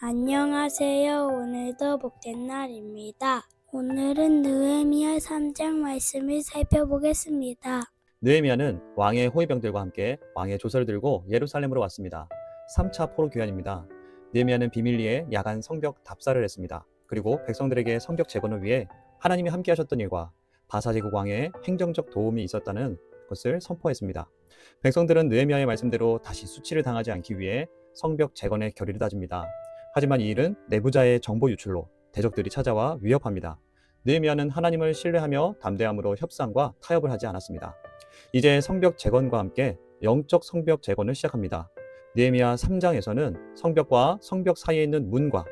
안녕하세요. 오늘도 복된 날입니다. 오늘은 느헤미야 3장 말씀을 살펴보겠습니다. 느헤미야는 왕의 호위병들과 함께 왕의 조서를 들고 예루살렘으로 왔습니다. 3차 포로 교환입니다. 느헤미야는 비밀리에 야간 성벽 답사를 했습니다. 그리고 백성들에게 성벽 재건을 위해 하나님이 함께 하셨던 일과 바사제국 왕의 행정적 도움이 있었다는 것을 선포했습니다. 백성들은 느헤미야의 말씀대로 다시 수치를 당하지 않기 위해 성벽 재건의 결의를 다집니다. 하지만 이 일은 내부자의 정보 유출로 대적들이 찾아와 위협합니다. 느헤미야는 하나님을 신뢰하며 담대함으로 협상과 타협을 하지 않았습니다. 이제 성벽 재건과 함께 영적 성벽 재건을 시작합니다. 느헤미야 3장에서는 성벽과 성벽 사이에 있는 문과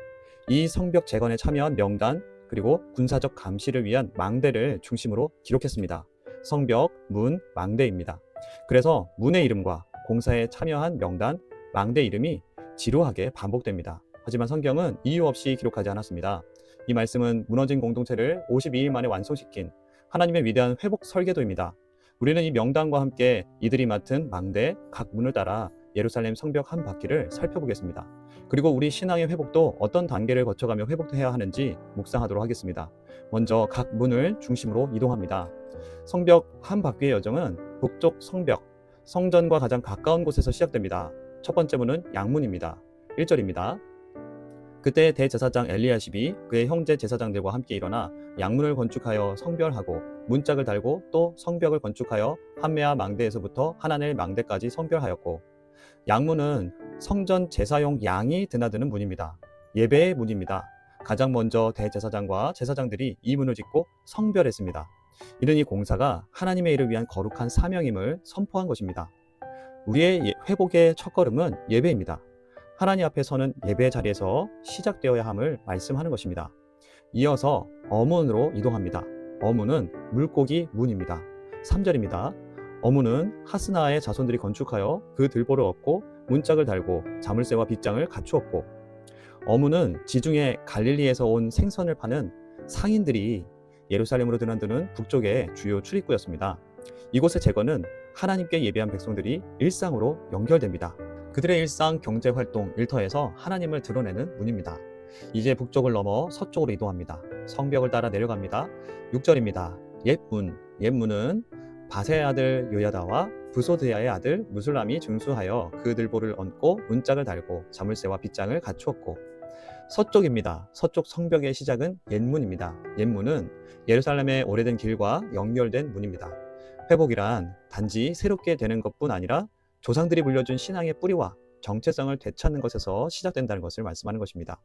이 성벽 재건에 참여한 명단 그리고 군사적 감시를 위한 망대를 중심으로 기록했습니다. 성벽, 문, 망대입니다. 그래서 문의 이름과 공사에 참여한 명단, 망대 이름이 지루하게 반복됩니다. 하지만 성경은 이유 없이 기록하지 않았습니다. 이 말씀은 무너진 공동체를 52일 만에 완성시킨 하나님의 위대한 회복 설계도입니다. 우리는 이 명단과 함께 이들이 맡은 망대, 각 문을 따라 예루살렘 성벽 한 바퀴를 살펴보겠습니다. 그리고 우리 신앙의 회복도 어떤 단계를 거쳐가며 회복해야 하는지 묵상하도록 하겠습니다. 먼저 각 문을 중심으로 이동합니다. 성벽 한 바퀴의 여정은 북쪽 성벽, 성전과 가장 가까운 곳에서 시작됩니다. 첫 번째 문은 양문입니다. 1절입니다. 그때 대제사장 엘리야십이 그의 형제 제사장들과 함께 일어나 양문을 건축하여 성별하고 문짝을 달고 또 성벽을 건축하여 한메아 망대에서부터 하나넬 망대까지 성별하였고, 양문은 성전 제사용 양이 드나드는 문입니다. 예배의 문입니다. 가장 먼저 대제사장과 제사장들이 이 문을 짓고 성별했습니다. 이는 이 공사가 하나님의 일을 위한 거룩한 사명임을 선포한 것입니다. 우리의 회복의 첫걸음은 예배입니다. 하나님 앞에 서는 예배 자리에서 시작되어야 함을 말씀하는 것입니다. 이어서 어문으로 이동합니다. 어문은 물고기 문입니다. 3절입니다. 어문은 하스나의 자손들이 건축하여 그 들보를 얻고 문짝을 달고 자물쇠와 빗장을 갖추었고, 어문은 지중해 갈릴리에서 온 생선을 파는 상인들이 예루살렘으로 드나드는 북쪽의 주요 출입구였습니다. 이곳의 재건은 하나님께 예배한 백성들이 일상으로 연결됩니다. 그들의 일상 경제활동 일터에서 하나님을 드러내는 문입니다. 이제 북쪽을 넘어 서쪽으로 이동합니다. 성벽을 따라 내려갑니다. 6절입니다. 옛문, 옛문은 바세의 아들 요야다와 부소드야의 아들 무술람이 증수하여 그 들보를 얹고 문짝을 달고 자물쇠와 빗장을 갖추었고, 서쪽입니다. 서쪽 성벽의 시작은 옛문입니다. 옛문은 예루살렘의 오래된 길과 연결된 문입니다. 회복이란 단지 새롭게 되는 것뿐 아니라 조상들이 물려준 신앙의 뿌리와 정체성을 되찾는 것에서 시작된다는 것을 말씀하는 것입니다.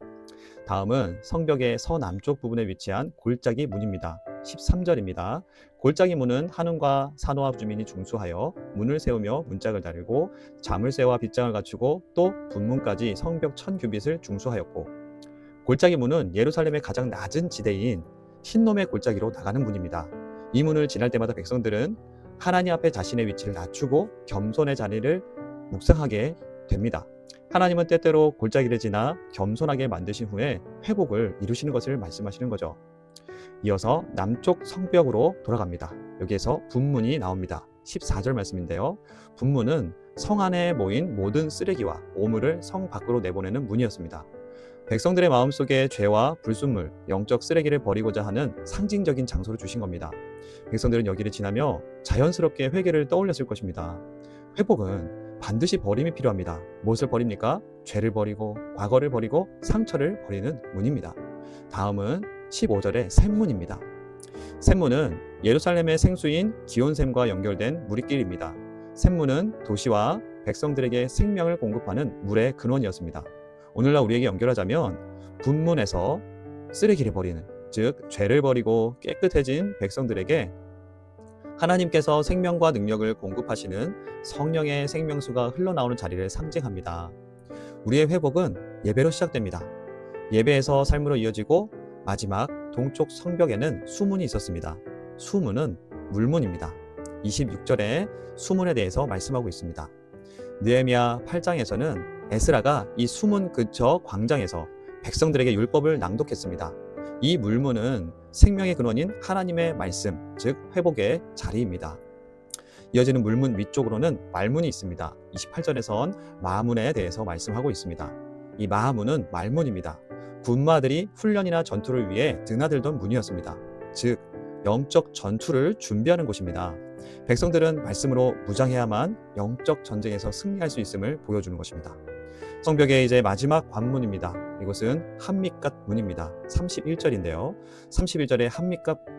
다음은 성벽의 서남쪽 부분에 위치한 골짜기 문입니다. 13절입니다. 골짜기 문은 한움과 산호합 주민이 중수하여 문을 세우며 문짝을 달고 자물쇠와 빗장을 갖추고 또 분문까지 성벽 1000규빗을 중수하였고, 골짜기 문은 예루살렘의 가장 낮은 지대인 흰놈의 골짜기로 나가는 문입니다. 이 문을 지날 때마다 백성들은 하나님 앞에 자신의 위치를 낮추고 겸손의 자리를 묵상하게 됩니다. 하나님은 때때로 골짜기를 지나 겸손하게 만드신 후에 회복을 이루시는 것을 말씀하시는 거죠. 이어서 남쪽 성벽으로 돌아갑니다. 여기에서 분문이 나옵니다. 14절 말씀인데요. 분문은 성 안에 모인 모든 쓰레기와 오물을 성 밖으로 내보내는 문이었습니다. 백성들의 마음속에 죄와 불순물, 영적 쓰레기를 버리고자 하는 상징적인 장소를 주신 겁니다. 백성들은 여기를 지나며 자연스럽게 회개를 떠올렸을 것입니다. 회복은 반드시 버림이 필요합니다. 무엇을 버립니까? 죄를 버리고 과거를 버리고 상처를 버리는 문입니다. 다음은 15절의 샘문입니다. 샘문은 예루살렘의 생수인 기온샘과 연결된 무리길입니다. 샘문은 도시와 백성들에게 생명을 공급하는 물의 근원이었습니다. 오늘날 우리에게 연결하자면 분문에서 쓰레기를 버리는, 즉 죄를 버리고 깨끗해진 백성들에게 하나님께서 생명과 능력을 공급하시는 성령의 생명수가 흘러나오는 자리를 상징합니다. 우리의 회복은 예배로 시작됩니다. 예배에서 삶으로 이어지고 마지막 동쪽 성벽에는 수문이 있었습니다. 수문은 물문입니다. 26절에 수문에 대해서 말씀하고 있습니다. 느헤미야 8장에서는 에스라가 이 수문 근처 광장에서 백성들에게 율법을 낭독했습니다. 이 물문은 생명의 근원인 하나님의 말씀, 즉 회복의 자리입니다. 이어지는 물문 위쪽으로는 말문이 있습니다. 28절에선 마문에 대해서 말씀하고 있습니다. 이 마하문은 말문입니다. 군마들이 훈련이나 전투를 위해 드나들던 문이었습니다. 즉 영적 전투를 준비하는 곳입니다. 백성들은 말씀으로 무장해야만 영적 전쟁에서 승리할 수 있음을 보여주는 것입니다. 성벽의 이제 마지막 관문입니다. 이곳은 한밋갓 문입니다. 31절인데요. 31절에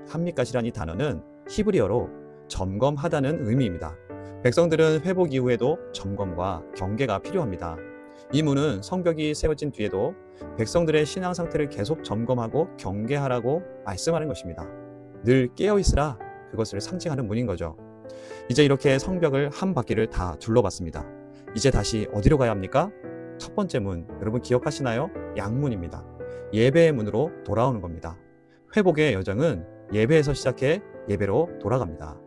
한밋갓이란 이 단어는 히브리어로 점검하다는 의미입니다. 백성들은 회복 이후에도 점검과 경계가 필요합니다. 이 문은 성벽이 세워진 뒤에도 백성들의 신앙 상태를 계속 점검하고 경계하라고 말씀하는 것입니다. 늘 깨어있으라, 그것을 상징하는 문인 거죠. 이제 이렇게 성벽을 한 바퀴를 다 둘러봤습니다. 이제 다시 어디로 가야 합니까? 첫 번째 문, 여러분 기억하시나요? 양문입니다. 예배의 문으로 돌아오는 겁니다. 회복의 여정은 예배에서 시작해 예배로 돌아갑니다.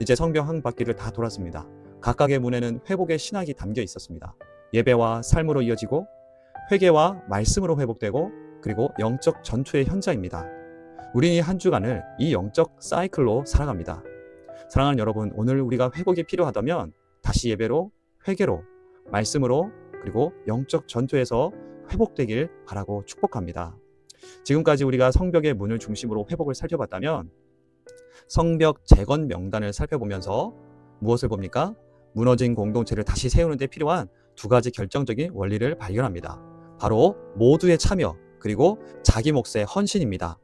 이제 성벽 한 바퀴를 다 돌았습니다. 각각의 문에는 회복의 신학이 담겨 있었습니다. 예배와 삶으로 이어지고, 회개와 말씀으로 회복되고, 그리고 영적 전투의 현장입니다. 우리는 이 한 주간을 이 영적 사이클로 살아갑니다. 사랑하는 여러분, 오늘 우리가 회복이 필요하다면 다시 예배로, 회개로, 말씀으로, 그리고 영적 전투에서 회복되길 바라고 축복합니다. 지금까지 우리가 성벽의 문을 중심으로 회복을 살펴봤다면 성벽 재건 명단을 살펴보면서 무엇을 봅니까? 무너진 공동체를 다시 세우는 데 필요한 두 가지 결정적인 원리를 발견합니다. 바로 모두의 참여, 그리고 자기 몫의 헌신입니다.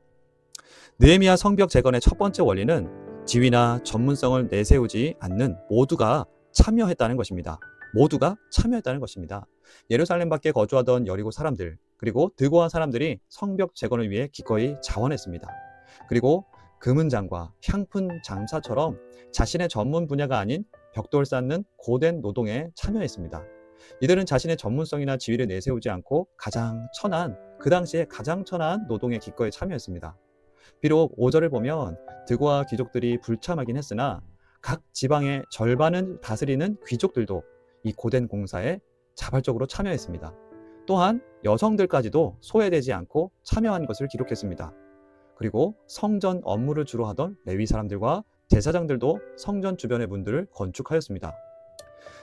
느헤미야 성벽 재건의 첫 번째 원리는 지위나 전문성을 내세우지 않는 모두가 참여했다는 것입니다. 모두가 참여했다는 것입니다. 예루살렘 밖에 거주하던 여리고 사람들, 그리고 드고아 사람들이 성벽 재건을 위해 기꺼이 자원했습니다. 그리고 금은장과 향품 장사처럼 자신의 전문 분야가 아닌 벽돌 쌓는 고된 노동에 참여했습니다. 이들은 자신의 전문성이나 지위를 내세우지 않고 그 당시에 가장 천한 노동에 기꺼이 참여했습니다. 비록 5절을 보면 드고아 귀족들이 불참하긴 했으나 각 지방의 절반을 다스리는 귀족들도 이 고된 공사에 자발적으로 참여했습니다. 또한 여성들까지도 소외되지 않고 참여한 것을 기록했습니다. 그리고 성전 업무를 주로 하던 레위 사람들과 제사장들도 성전 주변의 문들을 건축하였습니다.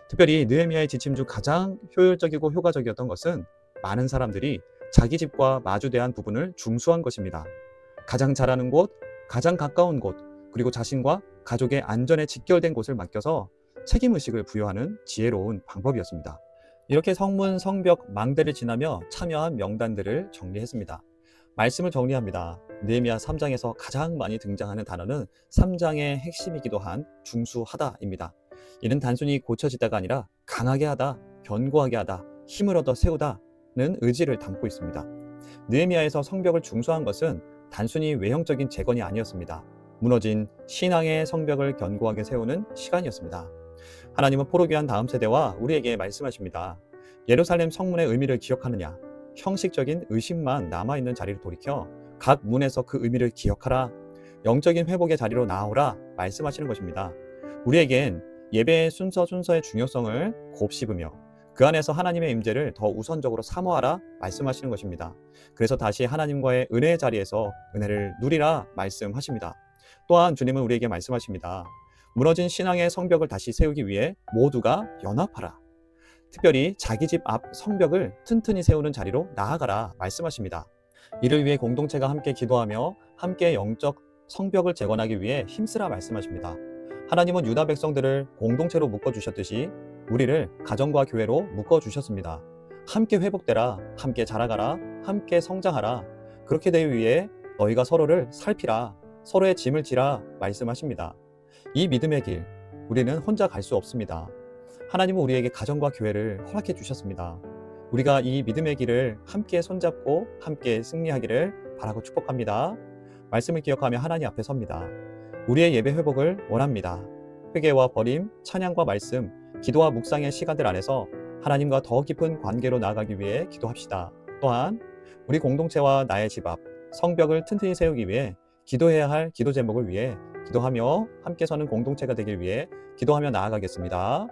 특별히 느헤미야의 지침 중 가장 효율적이고 효과적이었던 것은 많은 사람들이 자기 집과 마주대한 부분을 중수한 것입니다. 가장 잘하는 곳, 가장 가까운 곳, 그리고 자신과 가족의 안전에 직결된 곳을 맡겨서 책임의식을 부여하는 지혜로운 방법이었습니다. 이렇게 성문, 성벽, 망대를 지나며 참여한 명단들을 정리했습니다. 말씀을 정리합니다. 느헤미야 3장에서 가장 많이 등장하는 단어는 3장의 핵심이기도 한 중수하다입니다. 이는 단순히 고쳐지다가 아니라 강하게 하다, 견고하게 하다, 힘을 얻어 세우다는 의지를 담고 있습니다. 느헤미야에서 성벽을 중수한 것은 단순히 외형적인 재건이 아니었습니다. 무너진 신앙의 성벽을 견고하게 세우는 시간이었습니다. 하나님은 포로기한 다음 세대와 우리에게 말씀하십니다. 예루살렘 성문의 의미를 기억하느냐? 형식적인 의식만 남아있는 자리를 돌이켜 각 문에서 그 의미를 기억하라. 영적인 회복의 자리로 나오라 말씀하시는 것입니다. 우리에겐 예배의 순서의 중요성을 곱씹으며 그 안에서 하나님의 임재를 더 우선적으로 사모하라 말씀하시는 것입니다. 그래서 다시 하나님과의 은혜의 자리에서 은혜를 누리라 말씀하십니다. 또한 주님은 우리에게 말씀하십니다. 무너진 신앙의 성벽을 다시 세우기 위해 모두가 연합하라. 특별히 자기 집 앞 성벽을 튼튼히 세우는 자리로 나아가라 말씀하십니다. 이를 위해 공동체가 함께 기도하며 함께 영적 성벽을 재건하기 위해 힘쓰라 말씀하십니다. 하나님은 유다 백성들을 공동체로 묶어주셨듯이 우리를 가정과 교회로 묶어주셨습니다. 함께 회복되라, 함께 자라가라, 함께 성장하라. 그렇게 되기 위해 너희가 서로를 살피라, 서로의 짐을 지라 말씀하십니다. 이 믿음의 길, 우리는 혼자 갈 수 없습니다. 하나님은 우리에게 가정과 교회를 허락해 주셨습니다. 우리가 이 믿음의 길을 함께 손잡고 함께 승리하기를 바라고 축복합니다. 말씀을 기억하며 하나님 앞에 섭니다. 우리의 예배 회복을 원합니다. 회개와 버림, 찬양과 말씀, 기도와 묵상의 시간들 안에서 하나님과 더 깊은 관계로 나아가기 위해 기도합시다. 또한 우리 공동체와 나의 집 앞, 성벽을 튼튼히 세우기 위해 기도해야 할 기도 제목을 위해 기도하며 함께 서는 공동체가 되길 위해 기도하며 나아가겠습니다.